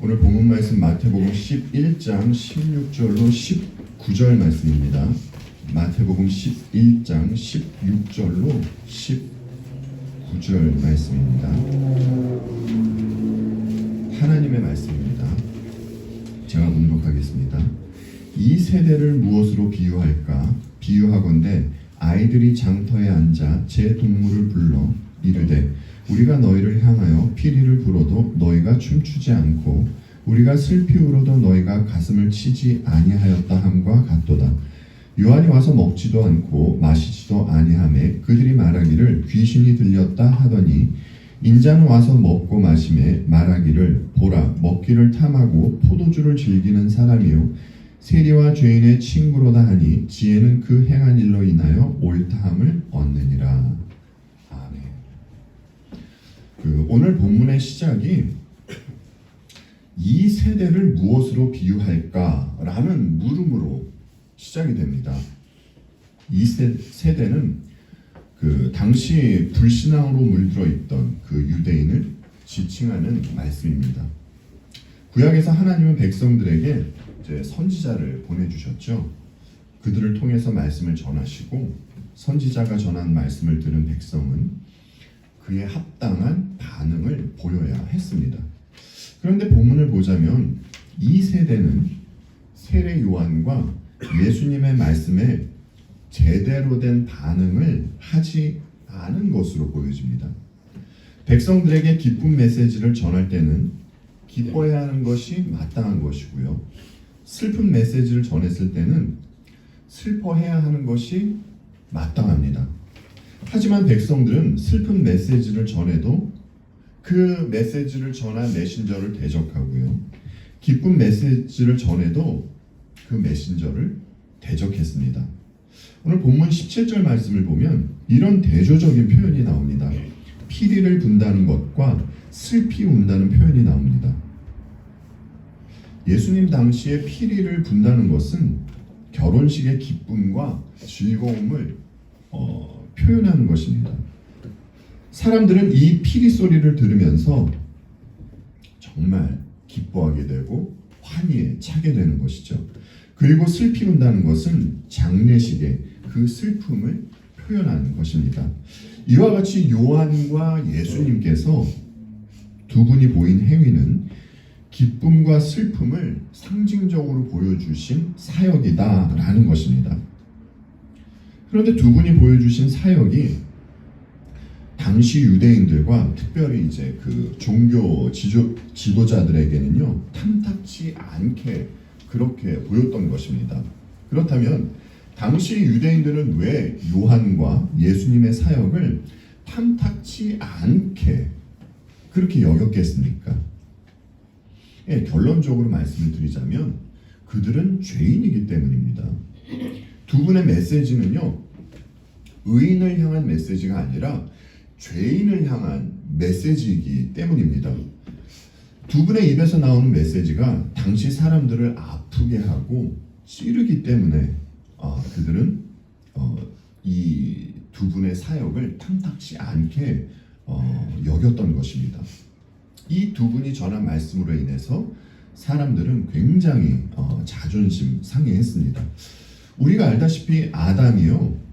오늘 본문 말씀 마태복음 11장 16절로 19절 말씀입니다. 마태복음 11장 16절로 19절 말씀입니다. 하나님의 말씀입니다. 제가 봉독하겠습니다. 이 세대를 무엇으로 비유할까? 비유하건대 아이들이 장터에 앉아 제 동물을 불러 이르되 우리가 너희를 향하여 피리를 불어도 너희가 춤추지 않고 우리가 슬피 울어도 너희가 가슴을 치지 아니하였다 함과 같도다. 요한이 와서 먹지도 않고 마시지도 아니하매 그들이 말하기를 귀신이 들렸다 하더니 인자는 와서 먹고 마시매 말하기를 보라 먹기를 탐하고 포도주를 즐기는 사람이요 세리와 죄인의 친구로다 하니 지혜는 그 행한 일로 인하여 옳다함을 얻느니라. 아멘. 오늘 본문의 시작이 이 세대를 무엇으로 비유할까라는 물음으로 시작이 됩니다. 이 세대는 당시 불신앙으로 물들어 있던 그 유대인을 지칭하는 말씀입니다. 구약에서 하나님은 백성들에게 이제 선지자를 보내주셨죠. 그들을 통해서 말씀을 전하시고 선지자가 전한 말씀을 들은 백성은 그에 합당한 반응을 보여야 했습니다. 그런데 본문을 보자면 이 세대는 세례 요한과 예수님의 말씀에 제대로 된 반응을 하지 않은 것으로 보여집니다. 백성들에게 기쁜 메시지를 전할 때는 기뻐해야 하는 것이 마땅한 것이고요. 슬픈 메시지를 전했을 때는 슬퍼해야 하는 것이 마땅합니다. 하지만 백성들은 슬픈 메시지를 전해도 그 메시지를 전한 메신저를 대적하고요. 기쁜 메시지를 전해도 그 메신저를 대적했습니다. 오늘 본문 17절 말씀을 보면 이런 대조적인 표현이 나옵니다. 피리를 분다는 것과 슬피 운다는 표현이 나옵니다. 예수님 당시에 피리를 분다는 것은 결혼식의 기쁨과 즐거움을 표현하는 것입니다. 사람들은 이 피리 소리를 들으면서 정말 기뻐하게 되고 환희에 차게 되는 것이죠. 그리고 슬피 운다는 것은 장례식의 그 슬픔을 표현하는 것입니다. 이와 같이 요한과 예수님께서 두 분이 보인 행위는 기쁨과 슬픔을 상징적으로 보여주신 사역이다라는 것입니다. 그런데 두 분이 보여주신 사역이 당시 유대인들과 특별히 이제 그 종교 지도자들에게는요 탐탁치 않게 그렇게 보였던 것입니다. 그렇다면 당시 유대인들은 왜 요한과 예수님의 사역을 탐탁치 않게 그렇게 여겼겠습니까? 결론적으로 말씀을 드리자면 그들은 죄인이기 때문입니다. 두 분의 메시지는요 의인을 향한 메시지가 아니라 죄인을 향한 메시지이기 때문입니다. 두 분의 입에서 나오는 메시지가 당시 사람들을 아프게 하고 찌르기 때문에 그들은 이 두 분의 사역을 탐탁치 않게 여겼던 것입니다. 이 두 분이 전한 말씀으로 인해서 사람들은 굉장히 자존심 상해했습니다. 우리가 알다시피 아담이요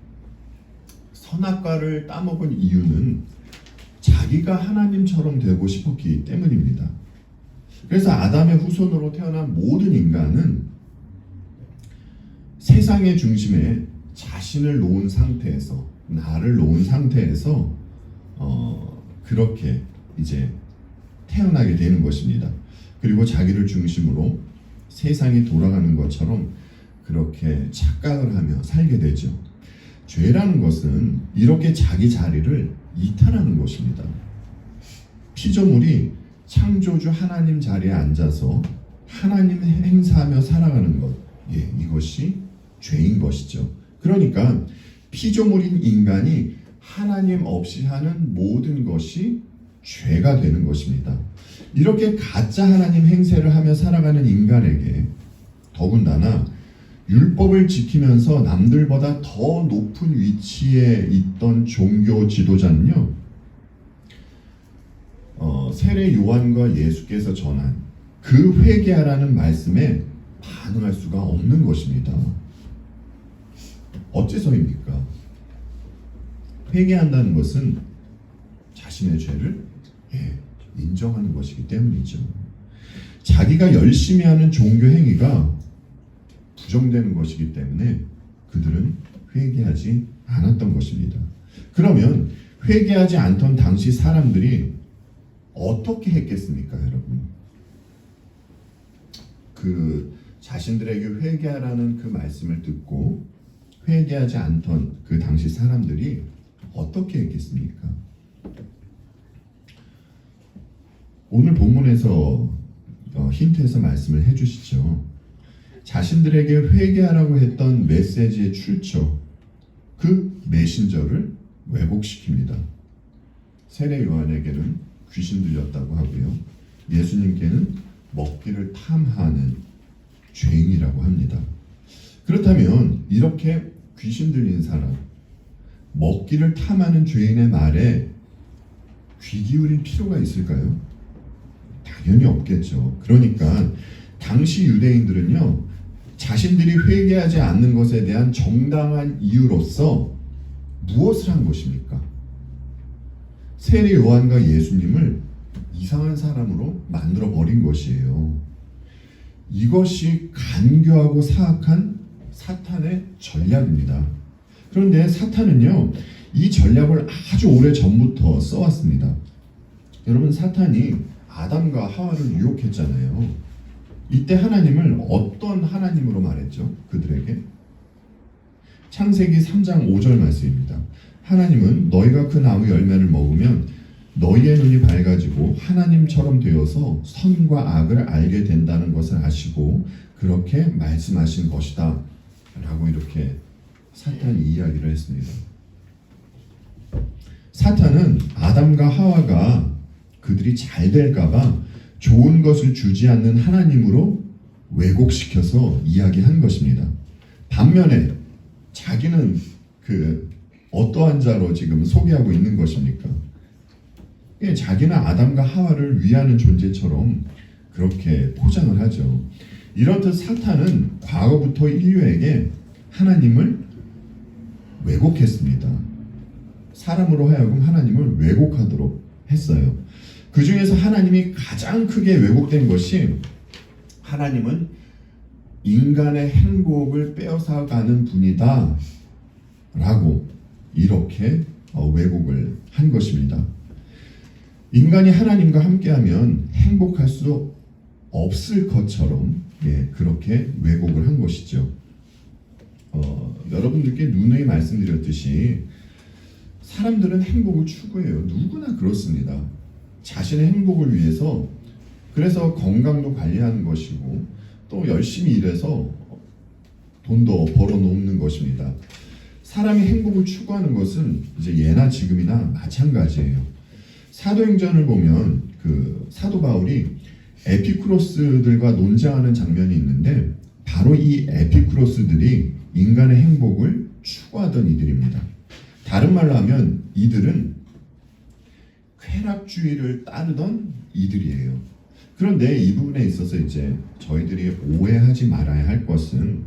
선악과를 따먹은 이유는 자기가 하나님처럼 되고 싶었기 때문입니다. 그래서 아담의 후손으로 태어난 모든 인간은 세상의 중심에 자신을 놓은 상태에서 나를 놓은 상태에서 그렇게 이제 태어나게 되는 것입니다. 그리고 자기를 중심으로 세상이 돌아가는 것처럼 그렇게 착각을 하며 살게 되죠. 죄라는 것은 이렇게 자기 자리를 이탈하는 것입니다. 피조물이 창조주 하나님 자리에 앉아서 하나님 행사하며 살아가는 것, 이것이 죄인 것이죠. 그러니까 피조물인 인간이 하나님 없이 하는 모든 것이 죄가 되는 것입니다. 이렇게 가짜 하나님 행세를 하며 살아가는 인간에게 더군다나 율법을 지키면서 남들보다 더 높은 위치에 있던 종교 지도자는요 세례 요한과 예수께서 전한 그 회개하라는 말씀에 반응할 수가 없는 것입니다. 어째서입니까? 회개한다는 것은 자신의 죄를 인정하는 것이기 때문이죠. 자기가 열심히 하는 종교 행위가 부정되는 것이기 때문에 그들은 회개하지 않았던 것입니다. 그러면 회개하지 않던 당시 사람들이 어떻게 했겠습니까, 여러분? 그 자신들에게 회개하라는 그 말씀을 듣고 회개하지 않던 그 당시 사람들이 어떻게 했겠습니까? 오늘 본문에서 힌트에서 말씀을 해주시죠. 자신들에게 회개하라고 했던 메시지의 출처, 그 메신저를 왜곡시킵니다. 세례 요한에게는 귀신 들렸다고 하고요. 예수님께는 먹기를 탐하는 죄인이라고 합니다. 그렇다면 이렇게 귀신 들린 사람, 먹기를 탐하는 죄인의 말에 귀 기울일 필요가 있을까요? 당연히 없겠죠. 그러니까 당시 유대인들은요, 자신들이 회개하지 않는 것에 대한 정당한 이유로서 무엇을 한 것입니까? 세례 요한과 예수님을 이상한 사람으로 만들어 버린 것이에요. 이것이 간교하고 사악한 사탄의 전략입니다. 그런데 사탄은요, 이 전략을 아주 오래 전부터 써왔습니다. 여러분, 사탄이 아담과 하와를 유혹했잖아요. 이때 하나님을 어떤 하나님으로 말했죠? 그들에게 창세기 3장 5절 말씀입니다. 하나님은 너희가 그 나무 열매를 먹으면 너희의 눈이 밝아지고 하나님처럼 되어서 선과 악을 알게 된다는 것을 아시고 그렇게 말씀하신 것이다 라고 이렇게 사탄이 이야기를 했습니다. 사탄은 아담과 하와가 그들이 잘 될까봐 좋은 것을 주지 않는 하나님으로 왜곡시켜서 이야기한 것입니다. 반면에 자기는 그 어떠한 자로 지금 소개하고 있는 것입니까? 자기는 아담과 하와를 위하는 존재처럼 그렇게 포장을 하죠. 이렇듯 사탄은 과거부터 인류에게 하나님을 왜곡했습니다. 사람으로 하여금 하나님을 왜곡하도록 했어요. 그 중에서 하나님이 가장 크게 왜곡된 것이 하나님은 인간의 행복을 빼앗아가는 분이다 라고 이렇게 왜곡을 한 것입니다. 인간이 하나님과 함께하면 행복할 수 없을 것처럼 그렇게 왜곡을 한 것이죠. 여러분들께 누누이 말씀드렸듯이 사람들은 행복을 추구해요. 누구나 그렇습니다. 자신의 행복을 위해서 그래서 건강도 관리하는 것이고 또 열심히 일해서 돈도 벌어놓는 것입니다. 사람이 행복을 추구하는 것은 이제 예나 지금이나 마찬가지예요. 사도행전을 보면 그 사도 바울이 에피쿠로스들과 논쟁하는 장면이 있는데 바로 이 에피쿠로스들이 인간의 행복을 추구하던 이들입니다. 다른 말로 하면 이들은 쾌락주의를 따르던 이들이에요. 그런데 이 부분에 있어서 이제 저희들이 오해하지 말아야 할 것은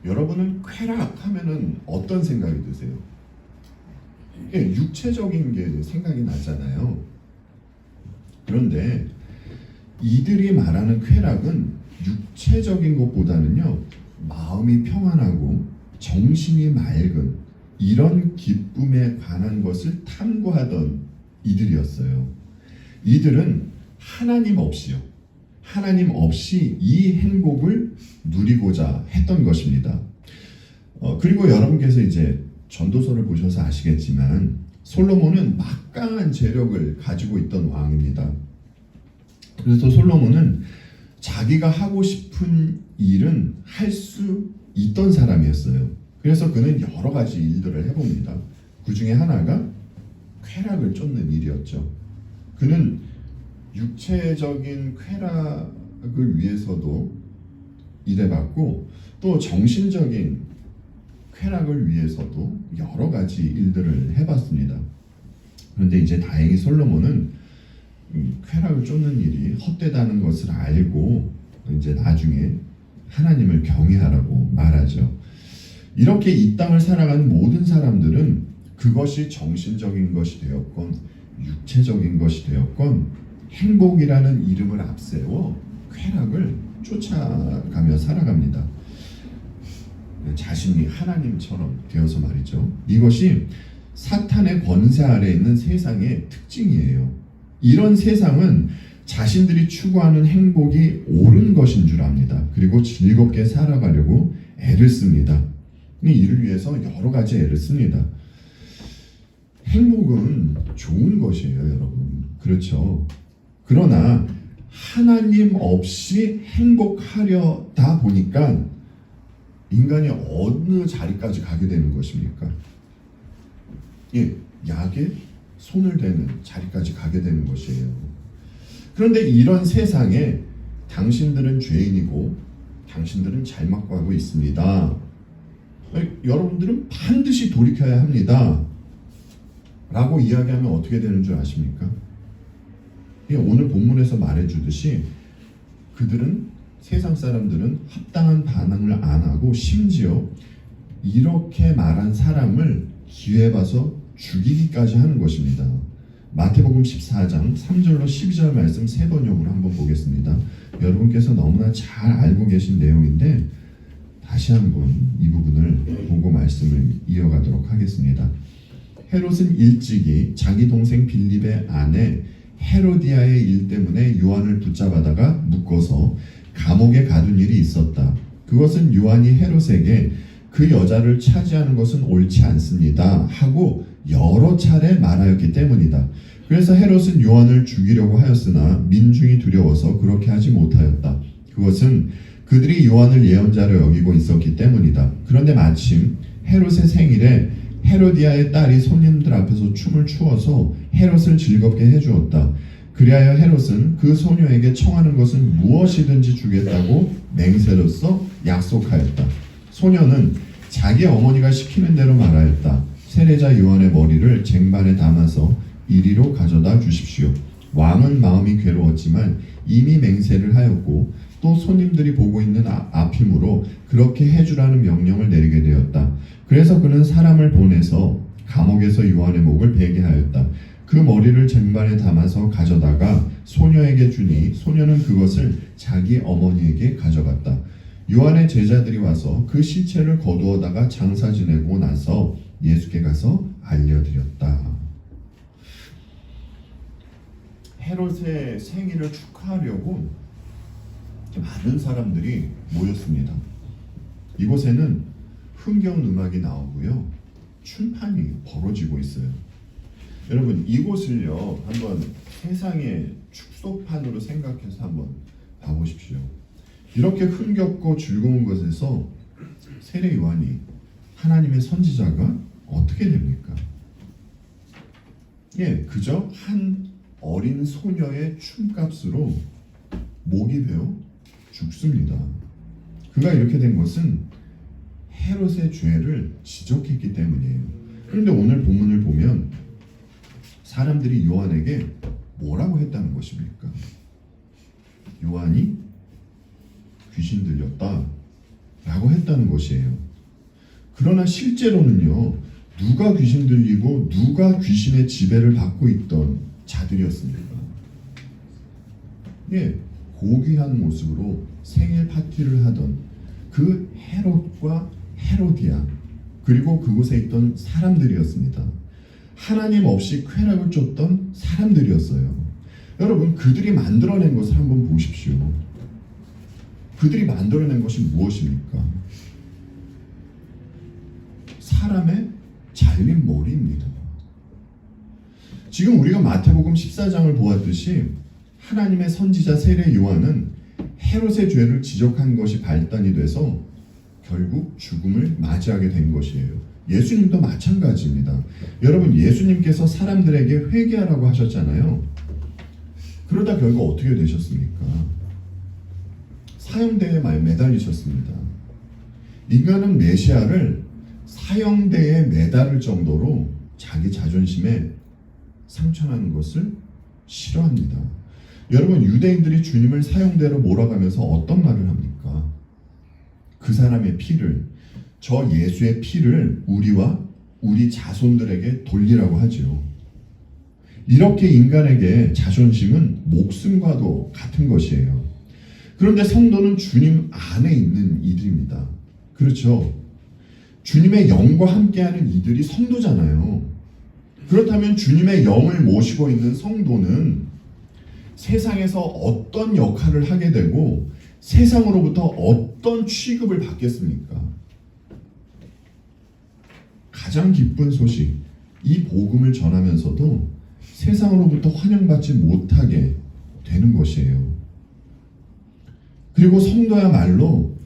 여러분은 쾌락하면은 어떤 생각이 드세요? 육체적인 게 생각이 나잖아요. 그런데 이들이 말하는 쾌락은 육체적인 것보다는요, 마음이 평안하고 정신이 맑은 이런 기쁨에 관한 것을 탐구하던 이들이었어요. 이들은 하나님 없이 이 행복을 누리고자 했던 것입니다. 그리고 여러분께서 이제 전도서를 보셔서 아시겠지만 솔로몬은 막강한 재력을 가지고 있던 왕입니다. 그래서 솔로몬은 자기가 하고 싶은 일은 할 수 있던 사람이었어요. 그래서 그는 여러 가지 일들을 해봅니다. 그 중에 하나가 쾌락을 쫓는 일이었죠. 그는 육체적인 쾌락을 위해서도 일해봤고 또 정신적인 쾌락을 위해서도 여러 가지 일들을 해봤습니다. 그런데 이제 다행히 솔로몬은 쾌락을 쫓는 일이 헛되다는 것을 알고 이제 나중에 하나님을 경외하라고 말하죠. 이렇게 이 땅을 살아가는 모든 사람들은 그것이 정신적인 것이 되었건 육체적인 것이 되었건 행복이라는 이름을 앞세워 쾌락을 쫓아가며 살아갑니다. 자신이 하나님처럼 되어서 말이죠. 이것이 사탄의 권세 아래에 있는 세상의 특징이에요. 이런 세상은 자신들이 추구하는 행복이 옳은 것인 줄 압니다. 그리고 즐겁게 살아가려고 애를 씁니다. 이를 위해서 여러 가지 애를 씁니다. 행복은 좋은 것이에요, 여러분. 그렇죠? 그러나 하나님 없이 행복하려다 보니까 인간이 어느 자리까지 가게 되는 것입니까? 약에 손을 대는 자리까지 가게 되는 것이에요. 그런데 이런 세상에 당신들은 죄인이고 당신들은 잘못하고 있습니다. 여러분들은 반드시 돌이켜야 합니다. 라고 이야기하면 어떻게 되는 줄 아십니까? 오늘 본문에서 말해주듯이 그들은 세상 사람들은 합당한 반응을 안 하고 심지어 이렇게 말한 사람을 기회 봐서 죽이기까지 하는 것입니다. 마태복음 14장 3절로 12절 말씀 세 번역으로 한번 보겠습니다. 여러분께서 너무나 잘 알고 계신 내용인데 다시 한번 이 부분을 보고 말씀을 이어가도록 하겠습니다. 헤롯은 일찍이 자기 동생 빌립의 아내 헤로디아의 일 때문에 요한을 붙잡아다가 묶어서 감옥에 가둔 일이 있었다. 그것은 요한이 헤롯에게 그 여자를 차지하는 것은 옳지 않습니다 하고 여러 차례 말하였기 때문이다. 그래서 헤롯은 요한을 죽이려고 하였으나 민중이 두려워서 그렇게 하지 못하였다. 그것은 그들이 요한을 예언자로 여기고 있었기 때문이다. 그런데 마침 헤롯의 생일에 헤로디아의 딸이 손님들 앞에서 춤을 추어서 헤롯을 즐겁게 해주었다. 그리하여 헤롯은 그 소녀에게 청하는 것은 무엇이든지 주겠다고 맹세로써 약속하였다. 소녀는 자기 어머니가 시키는 대로 말하였다. 세례자 요한의 머리를 쟁반에 담아서 이리로 가져다 주십시오. 왕은 마음이 괴로웠지만 이미 맹세를 하였고 또 손님들이 보고 있는 앞이므로 그렇게 해주라는 명령을 내리게 되었다. 그래서 그는 사람을 보내서 감옥에서 요한의 목을 베게 하였다. 그 머리를 쟁반에 담아서 가져다가 소녀에게 주니 소녀는 그것을 자기 어머니에게 가져갔다. 요한의 제자들이 와서 그 시체를 거두어다가 장사 지내고 나서 예수께 가서 알려드렸다. 헤롯의 생일을 축하하려고 많은 사람들이 모였습니다. 이곳에는 흥겨운 음악이 나오고요. 춤판이 벌어지고 있어요. 여러분 이곳을요 한번 세상의 축소판으로 생각해서 한번 봐보십시오. 이렇게 흥겹고 즐거운 곳에서 세례 요한이 하나님의 선지자가 어떻게 됩니까? 그저 한 어린 소녀의 춤값으로 목이 베어 죽습니다. 그가 이렇게 된 것은 헤롯의 죄를 지적했기 때문이에요. 그런데 오늘 본문을 보면 사람들이 요한에게 뭐라고 했다는 것입니까? 요한이 귀신 들렸다 라고 했다는 것이에요. 그러나 실제로는요 누가 귀신 들리고 누가 귀신의 지배를 받고 있던 자들이었습니까? 고귀한 모습으로 생일 파티를 하던 그 헤롯과 헤로디아 그리고 그곳에 있던 사람들이었습니다. 하나님 없이 쾌락을 쫓던 사람들이었어요. 여러분 그들이 만들어낸 것을 한번 보십시오. 그들이 만들어낸 것이 무엇입니까? 사람의 잘린 머리입니다. 지금 우리가 마태복음 14장을 보았듯이 하나님의 선지자 세례 요한은 헤롯의 죄를 지적한 것이 발단이 돼서 결국 죽음을 맞이하게 된 것이에요. 예수님도 마찬가지입니다. 여러분 예수님께서 사람들에게 회개하라고 하셨잖아요. 그러다 결국 어떻게 되셨습니까? 사형대에 매달리셨습니다. 인간은 메시아를 사형대에 매달을 정도로 자기 자존심에 상처나는 것을 싫어합니다. 여러분, 유대인들이 주님을 사형대로 몰아가면서 어떤 말을 합니까? 그 사람의 피를, 저 예수의 피를 우리와 우리 자손들에게 돌리라고 하죠. 이렇게 인간에게 자존심은 목숨과도 같은 것이에요. 그런데 성도는 주님 안에 있는 이들입니다. 그렇죠? 주님의 영과 함께하는 이들이 성도잖아요. 그렇다면 주님의 영을 모시고 있는 성도는 세상에서 어떤 역할을 하게 되고 세상으로부터 어떤 취급을 받겠습니까? 가장 기쁜 소식, 이 복음을 전하면서도 세상으로부터 환영받지 못하게 되는 것이에요. 그리고 성도야말로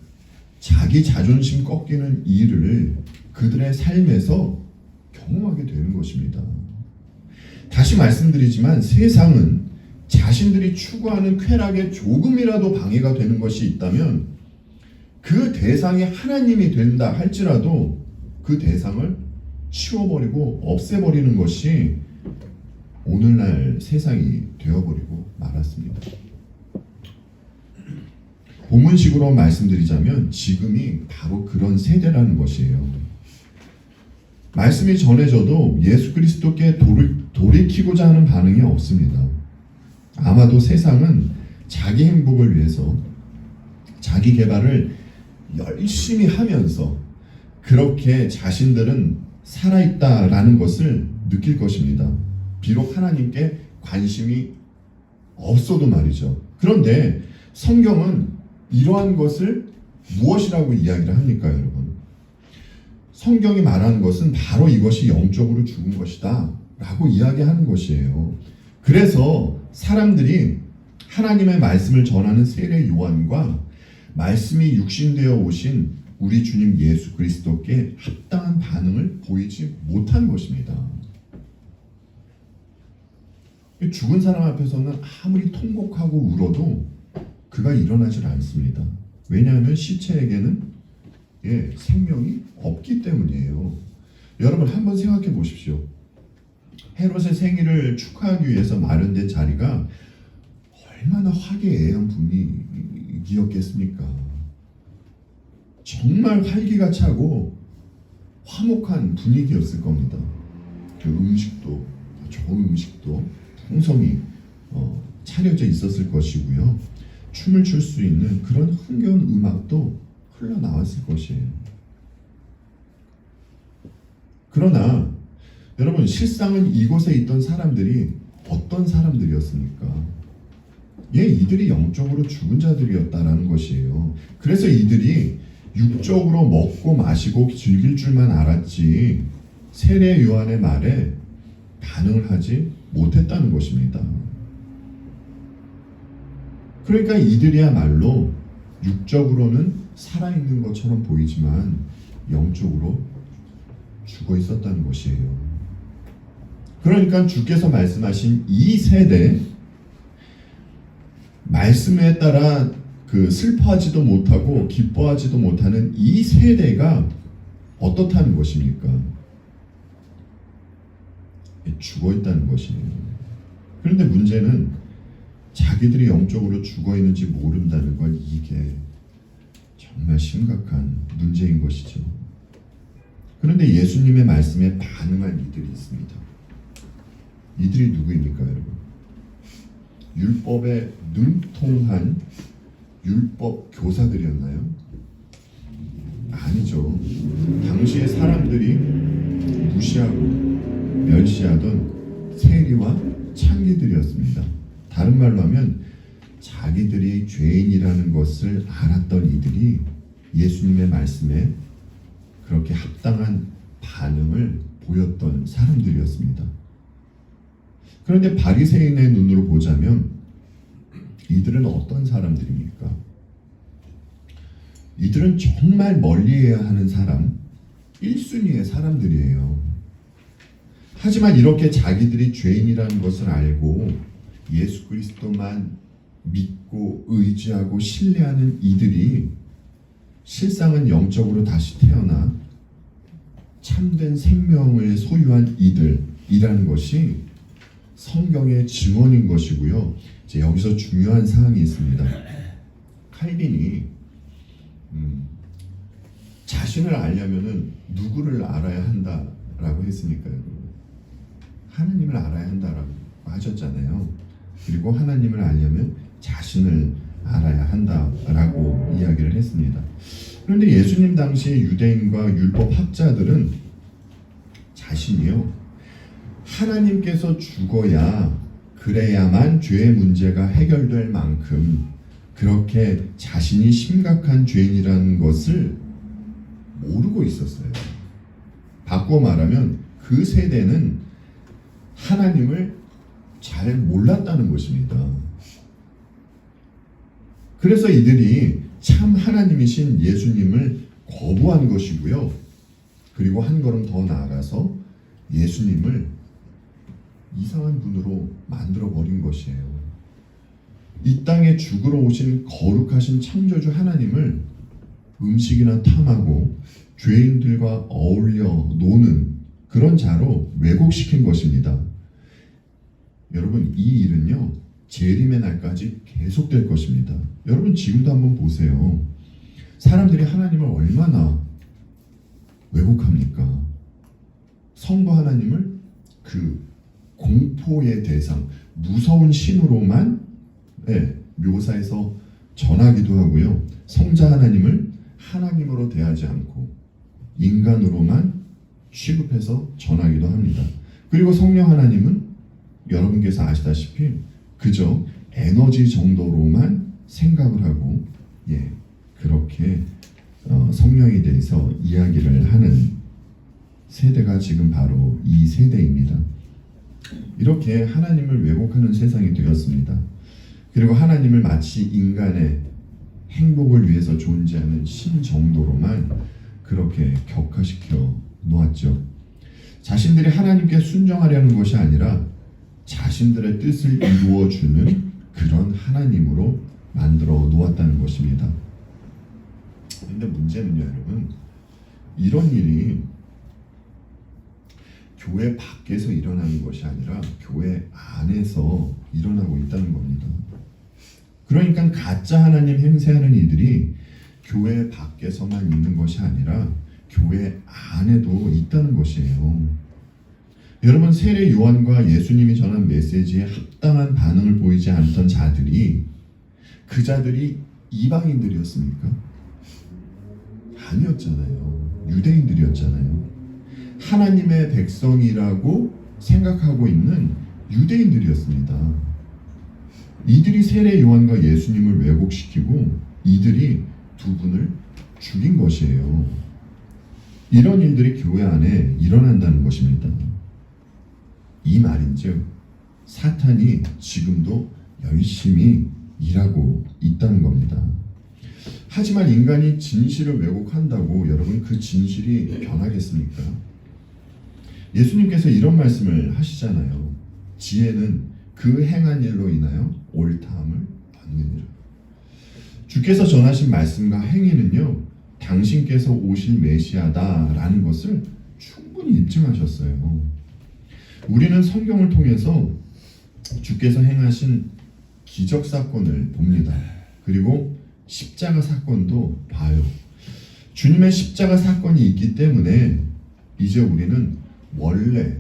자기 자존심 꺾이는 일을 그들의 삶에서 경험하게 되는 것입니다. 다시 말씀드리지만 세상은 자신들이 추구하는 쾌락에 조금이라도 방해가 되는 것이 있다면 그 대상이 하나님이 된다 할지라도 그 대상을 치워버리고 없애버리는 것이 오늘날 세상이 되어버리고 말았습니다. 본문식으로 말씀드리자면 지금이 바로 그런 세대라는 것이에요. 말씀이 전해져도 예수 그리스도께 돌이키고자 하는 반응이 없습니다. 아마도 세상은 자기 행복을 위해서 자기 개발을 열심히 하면서 그렇게 자신들은 살아있다라는 것을 느낄 것입니다. 비록 하나님께 관심이 없어도 말이죠. 그런데 성경은 이러한 것을 무엇이라고 이야기를 합니까, 여러분? 성경이 말하는 것은 바로 이것이 영적으로 죽은 것이다 라고 이야기하는 것이에요. 그래서 사람들이 하나님의 말씀을 전하는 세례 요한과 말씀이 육신되어 오신 우리 주님 예수 그리스도께 합당한 반응을 보이지 못한 것입니다. 죽은 사람 앞에서는 아무리 통곡하고 울어도 그가 일어나질 않습니다. 왜냐하면 시체에게는 생명이 없기 때문이에요. 여러분 한번 생각해 보십시오. 헤롯의 생일을 축하하기 위해서 마련된 자리가 얼마나 화기애애한 분위기였겠습니까? 정말 활기가 차고 화목한 분위기였을 겁니다. 그 음식도, 좋은 음식도 풍성히 차려져 있었을 것이고요. 춤을 출 수 있는 그런 흥겨운 음악도 흘러나왔을 것이에요. 그러나 여러분, 실상은 이곳에 있던 사람들이 어떤 사람들이었습니까? 이들이 영적으로 죽은 자들이었다라는 것이에요. 그래서 이들이 육적으로 먹고 마시고 즐길 줄만 알았지 세례 요한의 말에 반응을 하지 못했다는 것입니다. 그러니까 이들이야말로 육적으로는 살아있는 것처럼 보이지만 영적으로 죽어 있었다는 것이에요. 그러니까 주께서 말씀하신 이 세대, 말씀에 따라 슬퍼하지도 못하고 기뻐하지도 못하는 이 세대가 어떻다는 것입니까? 죽어 있다는 것이에요. 그런데 문제는 자기들이 영적으로 죽어 있는지 모른다는 건 이게 정말 심각한 문제인 것이죠. 그런데 예수님의 말씀에 반응한 이들이 있습니다. 이들이 누구입니까, 여러분? 율법에 능통한 율법 교사들이었나요? 아니죠. 당시의 사람들이 무시하고 멸시하던 세리와 창기들이었습니다. 다른 말로 하면 자기들이 죄인이라는 것을 알았던 이들이 예수님의 말씀에 그렇게 합당한 반응을 보였던 사람들이었습니다. 그런데 바리새인의 눈으로 보자면 이들은 어떤 사람들입니까? 이들은 정말 멀리해야 하는 사람, 1순위의 사람들이에요. 하지만 이렇게 자기들이 죄인이라는 것을 알고 예수 그리스도만 믿고 의지하고 신뢰하는 이들이 실상은 영적으로 다시 태어나 참된 생명을 소유한 이들이라는 것이 성경의 증언인 것이고요. 이제 여기서 중요한 사항이 있습니다. 칼빈이 자신을 알려면은 누구를 알아야 한다라고 했으니까요. 하나님을 알아야 한다라고 하셨잖아요. 그리고 하나님을 알려면 자신을 알아야 한다라고 이야기를 했습니다. 그런데 예수님 당시 유대인과 율법 학자들은 자신이요, 하나님께서 죽어야 그래야만 죄의 문제가 해결될 만큼 그렇게 자신이 심각한 죄인이라는 것을 모르고 있었어요. 바꿔 말하면 그 세대는 하나님을 잘 몰랐다는 것입니다. 그래서 이들이 참 하나님이신 예수님을 거부한 것이고요. 그리고 한 걸음 더 나아가서 예수님을 이상한 분으로 만들어 버린 것이에요. 이 땅에 죽으러 오신 거룩하신 창조주 하나님을 음식이나 탐하고 죄인들과 어울려 노는 그런 자로 왜곡시킨 것입니다. 여러분, 이 일은요, 재림의 날까지 계속될 것입니다. 여러분, 지금도 한번 보세요. 사람들이 하나님을 얼마나 왜곡합니까? 성부 하나님을 그 공포의 대상, 무서운 신으로만 묘사해서 전하기도 하고요. 성자 하나님을 하나님으로 대하지 않고 인간으로만 취급해서 전하기도 합니다. 그리고 성령 하나님은 여러분께서 아시다시피 그저 에너지 정도로만 생각을 하고 그렇게 성령에 대해서 이야기를 하는 세대가 지금 바로 이 세대입니다. 이렇게 하나님을 왜곡하는 세상이 되었습니다. 그리고 하나님을 마치 인간의 행복을 위해서 존재하는 신 정도로만 그렇게 격화시켜 놓았죠. 자신들이 하나님께 순종하려는 것이 아니라 자신들의 뜻을 이루어주는 그런 하나님으로 만들어 놓았다는 것입니다. 그런데 문제는요, 여러분, 이런 일이 교회 밖에서 일어나는 것이 아니라 교회 안에서 일어나고 있다는 겁니다. 그러니까 가짜 하나님 행세하는 이들이 교회 밖에서만 있는 것이 아니라 교회 안에도 있다는 것이에요. 여러분, 세례 요한과 예수님이 전한 메시지에 합당한 반응을 보이지 않던 자들이 그 자들이 이방인들이었습니까? 아니었잖아요. 유대인들이었잖아요. 하나님의 백성이라고 생각하고 있는 유대인들이었습니다. 이들이 세례 요한과 예수님을 왜곡시키고 이들이 두 분을 죽인 것이에요. 이런 일들이 교회 안에 일어난다는 것입니다. 이 말인즉 사탄이 지금도 열심히 일하고 있다는 겁니다. 하지만 인간이 진실을 왜곡한다고 여러분 그 진실이 변하겠습니까? 예수님께서 이런 말씀을 하시잖아요. 지혜는 그 행한 일로 인하여 옳다함을 얻느니라. 주께서 전하신 말씀과 행위는요, 당신께서 오실 메시아다라는 것을 충분히 입증하셨어요. 우리는 성경을 통해서 주께서 행하신 기적 사건을 봅니다. 그리고 십자가 사건도 봐요. 주님의 십자가 사건이 있기 때문에 이제 우리는 원래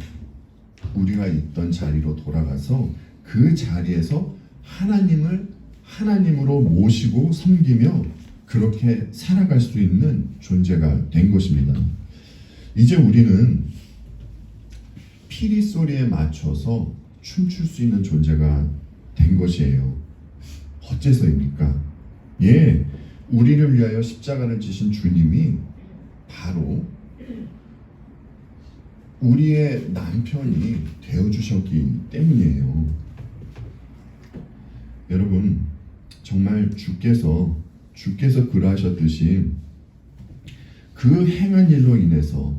우리가 있던 자리로 돌아가서 그 자리에서 하나님을 하나님으로 모시고 섬기며 그렇게 살아갈 수 있는 존재가 된 것입니다. 이제 우리는 피리 소리에 맞춰서 춤출 수 있는 존재가 된 것이에요. 어째서입니까? 우리를 위하여 십자가를 지신 주님이 바로 우리의 남편이 되어주셨기 때문이에요. 여러분, 정말 주께서 그러하셨듯이 그 행한 일로 인해서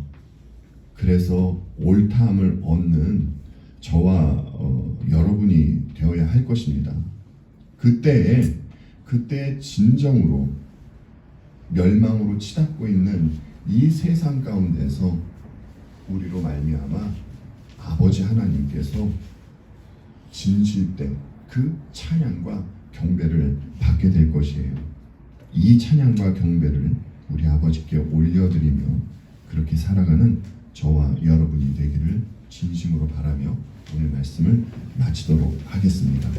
그래서 옳다함을 얻는 저와 여러분이 되어야 할 것입니다. 그때에 진정으로 멸망으로 치닫고 있는 이 세상 가운데서 우리로 말미암아 아버지 하나님께서 진실된 그 찬양과 경배를 받게 될 것이에요. 이 찬양과 경배를 우리 아버지께 올려드리며 그렇게 살아가는 저와 여러분이 되기를 진심으로 바라며 오늘 말씀을 마치도록 하겠습니다.